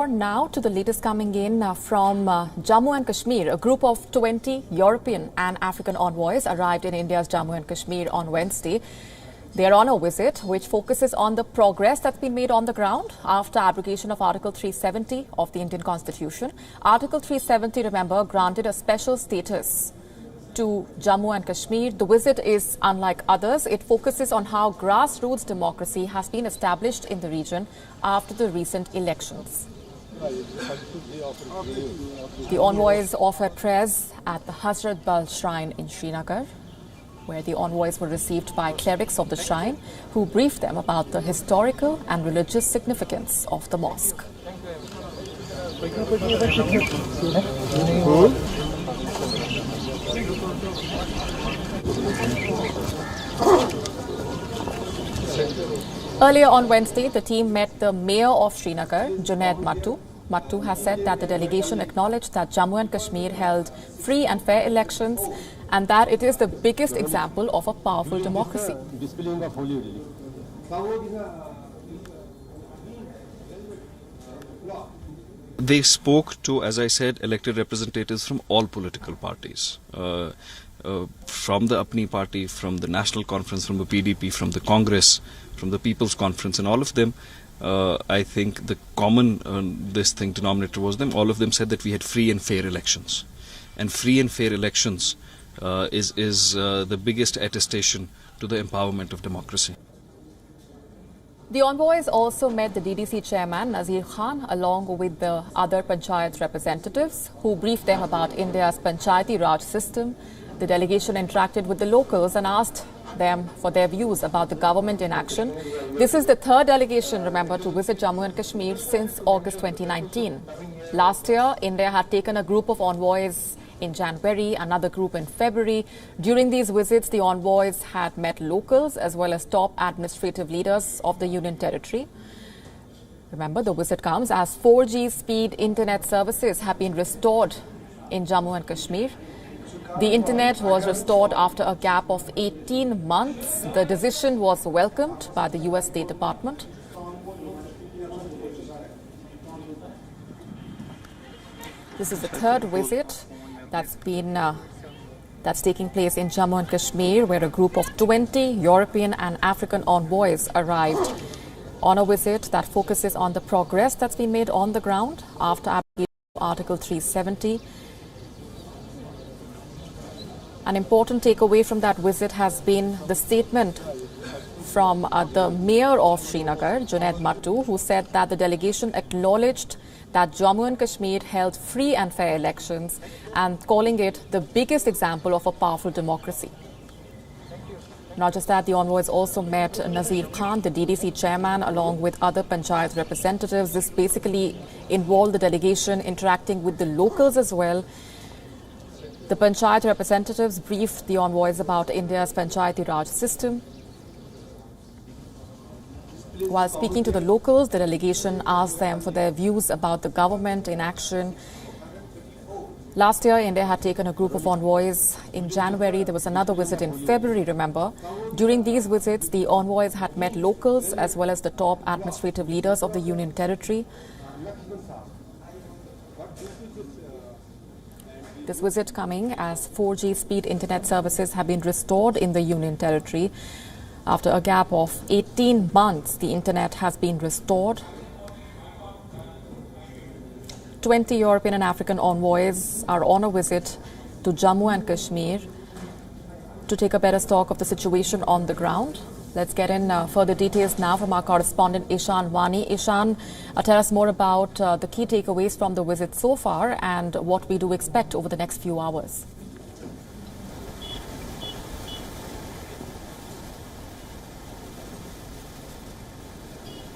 Now to the latest coming in from Jammu and Kashmir. A group of 20 European and African envoys arrived in India's Jammu and Kashmir on Wednesday. They are on a visit which focuses on the progress that's been made on the ground after abrogation of Article 370 of the Indian Constitution. Article 370, remember, granted a special status to Jammu and Kashmir. The visit is unlike others. It focuses on how grassroots democracy has been established in the region after the recent elections. The envoys offered prayers at the Hazrat Bal Shrine in Srinagar, where the envoys were received by clerics of the shrine who briefed them about the historical and religious significance of the mosque. Earlier on Wednesday, the team met the Mayor of Srinagar, Junaid Mattu. Mattu has said that the delegation acknowledged that Jammu and Kashmir held free and fair elections and that it is the biggest example of a powerful democracy. They spoke to, as I said, elected representatives from all political parties. From the Apni party, from the National Conference, from the PDP, from the Congress, from the People's Conference, and all of them, I think the common denominator was them. All of them said that we had free and fair elections. And free and fair elections is the biggest attestation to the empowerment of democracy. The envoys also met the DDC chairman Nazir Khan along with the other Panchayat representatives who briefed them about India's Panchayati Raj system. The delegation interacted with the locals and asked them for their views about the government in action. This is the third delegation, remember, to visit Jammu and Kashmir since August 2019. Last year, India had taken a group of envoys in January, another group in February. During these visits, the envoys had met locals as well as top administrative leaders of the Union Territory. Remember, the visit comes as 4G speed internet services have been restored in Jammu and Kashmir. The internet was restored after a gap of 18 months. The decision was welcomed by the US State Department. This is the third visit that's taking place in Jammu and Kashmir, where a group of 20 European and African envoys arrived on a visit that focuses on the progress that's been made on the ground after application of Article 370. An important takeaway from that visit has been the statement from the Mayor of Srinagar, Junaid Mattu, who said that the delegation acknowledged that Jammu and Kashmir held free and fair elections and calling it the biggest example of a powerful democracy. Not just that, the envoys also met Nazir Khan, the DDC chairman, along with other Panchayat representatives. This basically involved the delegation interacting with the locals as well. The Panchayat representatives briefed the envoys about India's Panchayati Raj system. While speaking to the locals, the delegation asked them for their views about the government in action. Last year, India had taken a group of envoys in January. There was another visit in February, remember. During these visits, the envoys had met locals as well as the top administrative leaders of the Union Territory. This visit coming as 4G speed internet services have been restored in the Union Territory. After a gap of 18 months, the internet has been restored. 20 European and African envoys are on a visit to Jammu and Kashmir to take a better stock of the situation on the ground. Let's get in further details now from our correspondent Ishan Wani. Ishan, tell us more about the key takeaways from the visit so far and what we do expect over the next few hours.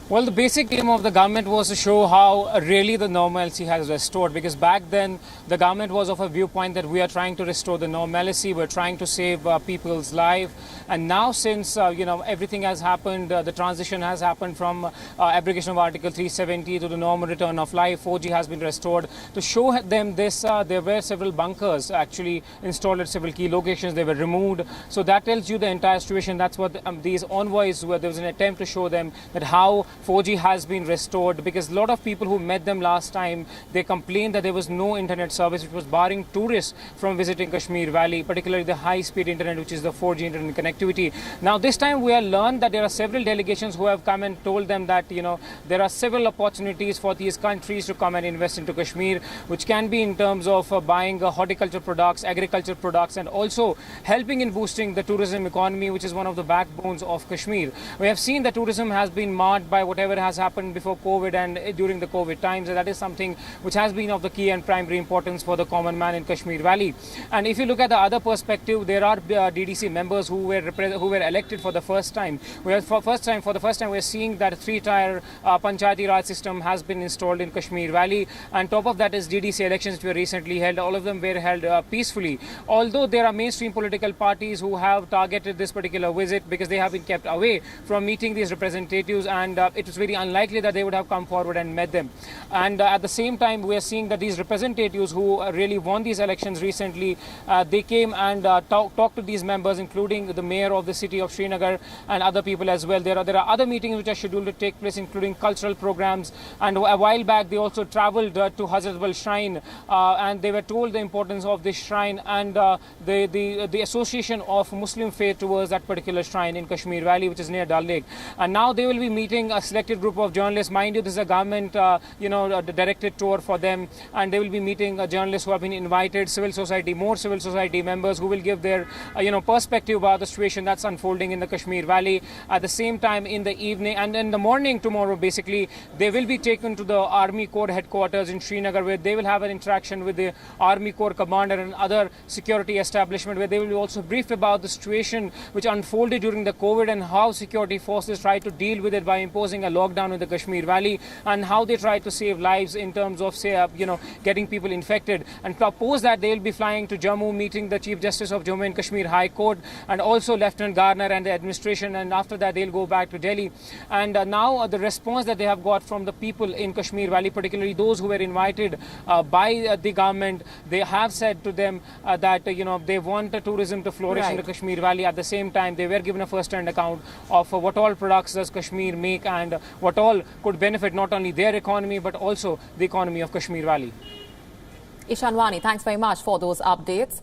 Well, the basic aim of the government was to show how really the normalcy has restored, because back then the government was of a viewpoint that we are trying to restore the normalcy, we're trying to save people's life. And now since, everything has happened, the transition has happened from abrogation of Article 370 to the normal return of life, 4G has been restored. To show them this, there were several bunkers actually installed at several key locations. They were removed. So that tells you the entire situation. That's what these envoys were. There was an attempt to show them that how 4G has been restored, because a lot of people who met them last time, they complained that there was no internet service, which was barring tourists from visiting Kashmir Valley, particularly the high-speed internet, which is the 4G internet connectivity. Now this time we have learned that there are several delegations who have come and told them that, there are several opportunities for these countries to come and invest into Kashmir, which can be in terms of buying horticulture products, agriculture products, and also helping in boosting the tourism economy, which is one of the backbones of Kashmir. We have seen that tourism has been marred by whatever has happened before COVID and during the COVID times, and that is something which has been of the key and primary importance for the common man in Kashmir Valley. And if you look at the other perspective, there are DDC members who were elected for the first time. For the first time, we are seeing that a 3-tier Panchayati Raj system has been installed in Kashmir Valley. And top of that is DDC elections which were recently held. All of them were held peacefully. Although there are mainstream political parties who have targeted this particular visit because they have been kept away from meeting these representatives, and it was very unlikely that they would have come forward and met them. And at the same time, we are seeing that these representatives who really won these elections recently, they came and talked to these members, including the mayor of the city of Srinagar and other people as well. There are other meetings which are scheduled to take place, including cultural programs. And a while back, they also travelled to Hazrat Bal Shrine, and they were told the importance of this shrine and the association of Muslim faith towards that particular shrine in Kashmir Valley, which is near Dal Lake. And now they will be meeting a selected group of journalists. Mind you, this is a government, directed tour for them, and they will be meeting journalists who have been invited, more civil society members who will give their, perspective about the situation that's unfolding in the Kashmir Valley. At the same time, in the evening and in the morning tomorrow, basically, they will be taken to the Army Corps headquarters in Srinagar, where they will have an interaction with the Army Corps commander and other security establishment, where they will be also briefed about the situation which unfolded during the COVID and how security forces tried to deal with it by imposing a lockdown in the Kashmir Valley, and how they tried to save lives in terms of, getting people infected. And post that, they will be flying to Jammu, meeting the Chief Justice of Jammu and Kashmir High Court, and also Lieutenant Governor and the administration, and after that they'll go back to Delhi. And now the response that they have got from the people in Kashmir Valley, particularly those who were invited by the government, they have said to them that they want tourism to flourish in the Kashmir Valley. At the same time, they were given a first-hand account of what all products does Kashmir make and what all could benefit not only their economy but also the economy of Kashmir Valley. Ishan Wani, thanks very much for those updates.